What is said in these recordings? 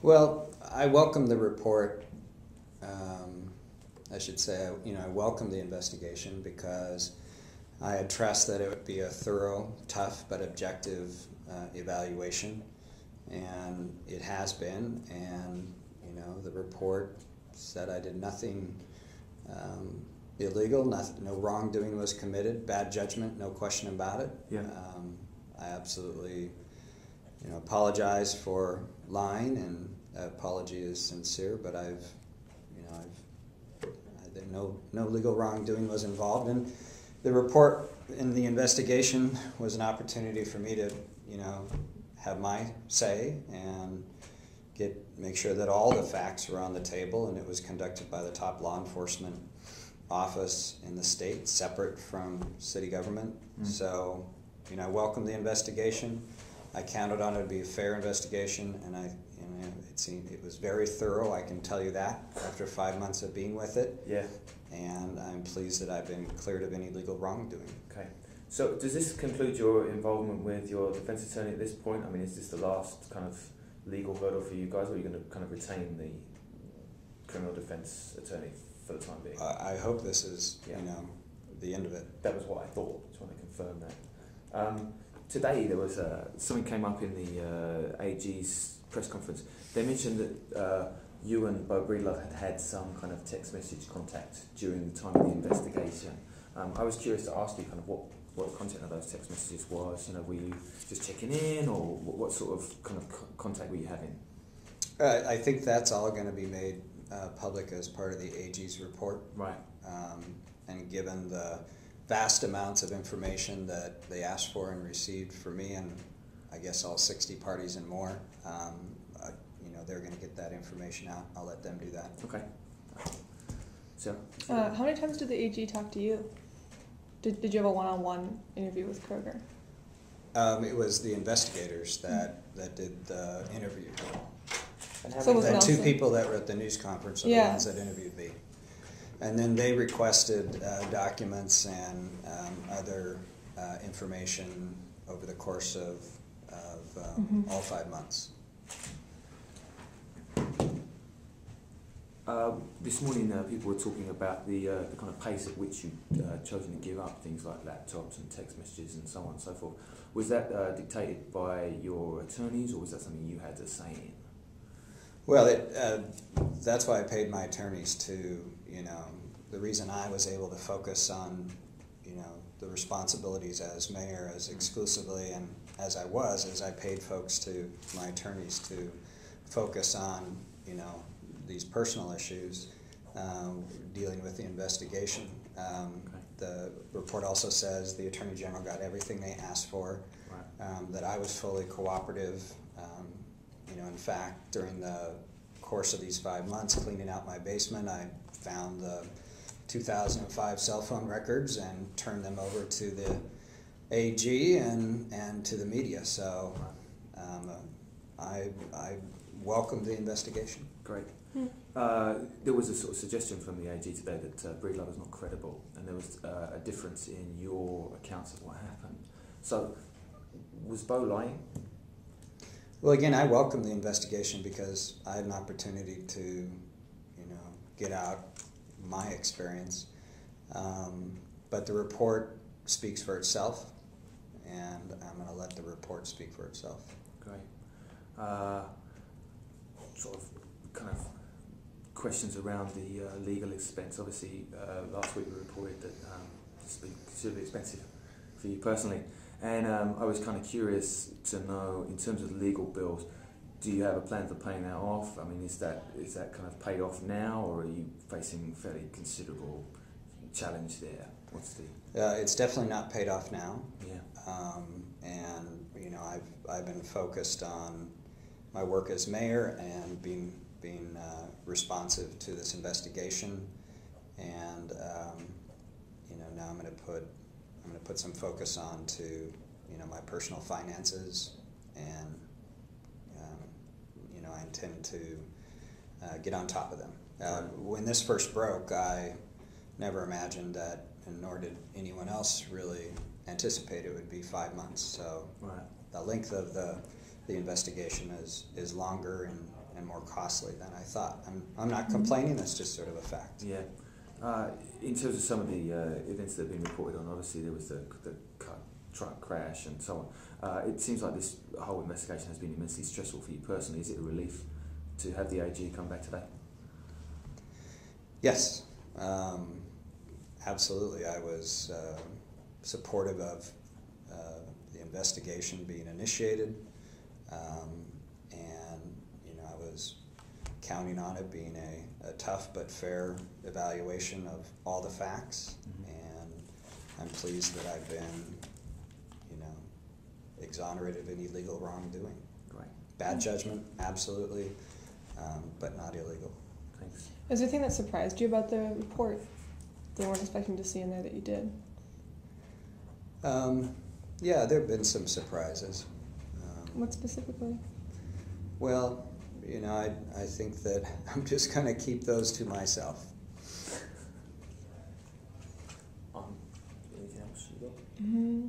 Well, I welcome the report. I should say, I welcome the investigation because I had trust that it would be a thorough, tough, but objective evaluation, and it has been. And the report said I did nothing illegal, no wrongdoing was committed, bad judgment, no question about it. Yeah. I absolutely, apologize for lying, and apology is sincere, but no legal wrongdoing was involved. And the report in the investigation was an opportunity for me to, have my say and make sure that all the facts were on the table, and it was conducted by the top law enforcement office in the state, separate from city government. So, I welcome the investigation. I counted on it to be a fair investigation, and it was very thorough. I can tell you that after 5 months of being with it. Yeah. And I'm pleased that I've been cleared of any legal wrongdoing. Okay. So does this conclude your involvement with your defence attorney at this point? I mean, is this the last kind of legal hurdle for you guys, or are you going to kind of retain the criminal defence attorney for the time being? I hope this is, the end of it. That was what I thought. Just want to confirm that. Today there was something came up in the AG's press conference. They mentioned that you and Beau Breedlove had some kind of text message contact during the time of the investigation. I was curious to ask you kind of what the content of those text messages was. Were you just checking in, or what sort of kind of contact were you having? I think that's all going to be made public as part of the AG's report. Right. And given the vast amounts of information that they asked for and received for me, and I guess all 60 parties and more, they're going to get that information out. I'll let them do that. Okay. So. How many times did the AG talk to you? Did you have a one-on-one interview with Kroger? It was the investigators that did the interview. And So was the Nelson. two people that were at the news conference are the ones that interviewed me. And then they requested documents and other information over the course of all 5 months. This morning, people were talking about the kind of pace at which you'd chosen to give up things like laptops and text messages and so on and so forth. Was that dictated by your attorneys, or was that something you had to say in? Well, that's why I paid my attorneys to, the reason I was able to focus on, the responsibilities as mayor as exclusively and as I was, is I paid my attorneys to focus on, these personal issues, dealing with the investigation. The report also says the Attorney General got everything they asked for, right. That I was fully cooperative. In fact, during the course of these 5 months cleaning out my basement, I found the 2005 cell phone records and turned them over to the AG and to the media. So I welcomed the investigation. Great. There was a sort of suggestion from the AG today that Breedlove is not credible, and there was a difference in your accounts of what happened. So, was Beau lying? Well, again, I welcome the investigation because I had an opportunity to, get out my experience. But the report speaks for itself, and I'm going to let the report speak for itself. Great. Sort of kind of questions around the legal expense. Obviously, last week we reported that it's been considerably expensive for you personally, and I was kind of curious to know, in terms of the legal bills, do you have a plan for paying that off? I mean, is that kind of paid off now, or are you facing fairly considerable challenge there? What's the? It's definitely not paid off now. Yeah. And I've been focused on my work as mayor and being responsive to this investigation, and now I'm going to put some focus on to my personal finances, and I intend to get on top of them. When this first broke, I never imagined that, and nor did anyone else really anticipate it would be 5 months. So right. the length of the the investigation is longer and more costly than I thought. I'm not complaining, that's just sort of a fact. Yeah. In terms of some of the events that have been reported on, obviously there was the truck crash and so on. It seems like this whole investigation has been immensely stressful for you personally. Is it a relief to have the AG come back today? Yes, absolutely. I was supportive of the investigation being initiated, and I was counting on it being a tough but fair evaluation of all the facts, and I'm pleased that I've been, exonerated of any legal wrongdoing. Great. Bad judgment, absolutely, but not illegal. Thanks. Is there anything that surprised you about the report they weren't expecting to see in there that you did? Yeah, there have been some surprises. What specifically? Well, I think that I'm just going to keep those to myself. Anything else you got? Mm-hmm.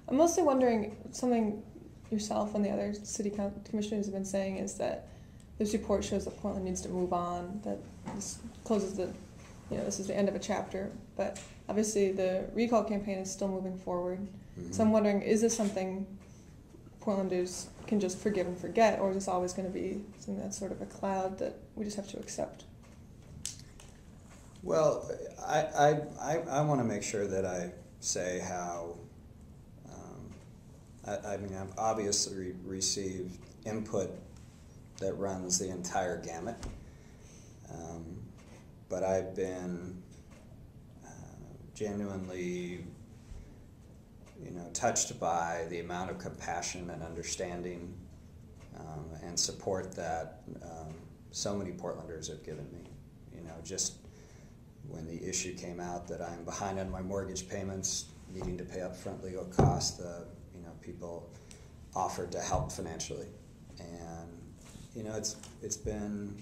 I'm mostly wondering, something yourself and the other city commissioners have been saying is that this report shows that Portland needs to move on, that this closes this is the end of a chapter, but obviously the recall campaign is still moving forward. Mm-hmm. So I'm wondering, is this something Portlanders can just forgive and forget, or is this always going to be something that's sort of a cloud that we just have to accept? Well, I want to make sure that I say how, I've obviously received input that runs the entire gamut, but I've been genuinely touched by the amount of compassion and understanding and support that so many Portlanders have given me. Just when the issue came out that I'm behind on my mortgage payments, needing to pay upfront legal costs, people offered to help financially, and it's been,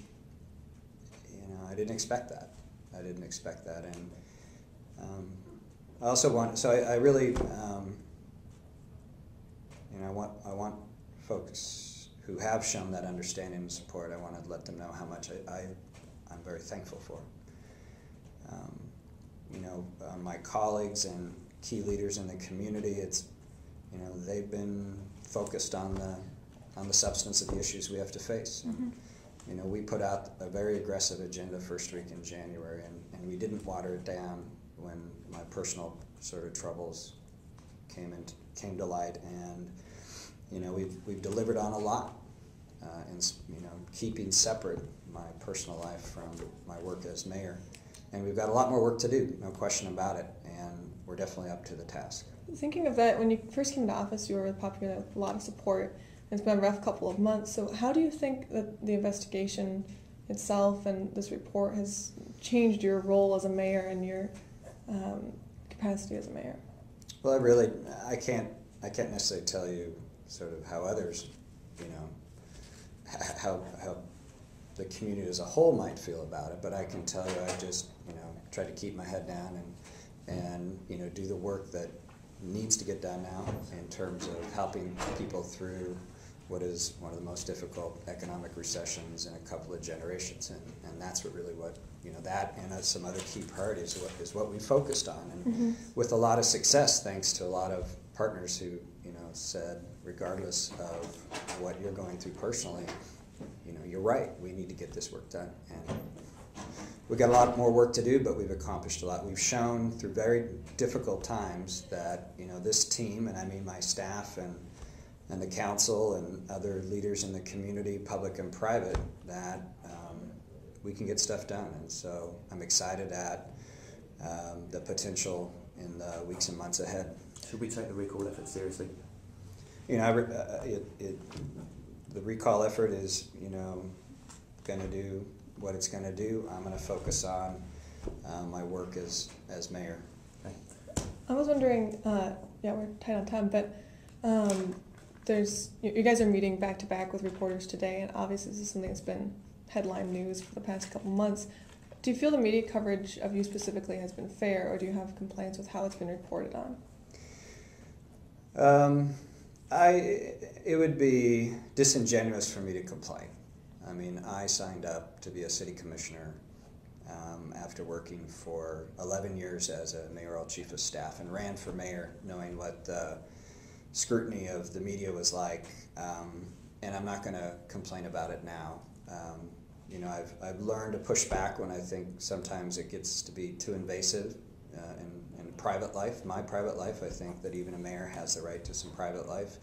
I didn't expect that. And I also want, so I really, I want folks who have shown that understanding and support. I want to let them know how much I'm very thankful for. My colleagues and key leaders in the community, it's, they've been focused on the substance of the issues we have to face. Mm-hmm. We put out a very aggressive agenda first week in January, and we didn't water it down when my personal sort of troubles came to light, and we've delivered on a lot, and keeping separate my personal life from my work as mayor, and we've got a lot more work to do, no question about it, and we're definitely up to the task. Thinking of that, when you first came to office, you were popular with a lot of support. It's been a rough couple of months. So how do you think that the investigation itself and this report has changed your role as a mayor and your capacity as a mayor? Well, I can't necessarily tell you sort of how others, how the community as a whole might feel about it, but I can tell you I just, try to keep my head down and do the work that needs to get done now in terms of helping people through what is one of the most difficult economic recessions in a couple of generations, and that's what that and some other key priorities is what we focused on, and mm-hmm. with a lot of success thanks to a lot of partners who said, regardless of what you're going through personally, you're right, we need to get this work done, and we've got a lot more work to do, but we've accomplished a lot. We've shown through very difficult times that this team, and I mean my staff and the council and other leaders in the community, public and private, that we can get stuff done. And so I'm excited at the potential in the weeks and months ahead. Should we take the recall effort seriously? The recall effort is, going to do what it's going to do. I'm going to focus on my work as mayor. Okay. I was wondering, we're tight on time, but you guys are meeting back to back with reporters today, and obviously this is something that's been headline news for the past couple months. Do you feel the media coverage of you specifically has been fair, or do you have complaints with how it's been reported on? It would be disingenuous for me to complain. I mean, I signed up to be a city commissioner after working for 11 years as a mayoral chief of staff, and ran for mayor knowing what the scrutiny of the media was like, and I'm not going to complain about it now. You know, I've learned to push back when I think sometimes it gets to be too invasive in private life. My private life, I think that even a mayor has the right to some private life,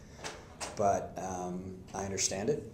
but I understand it.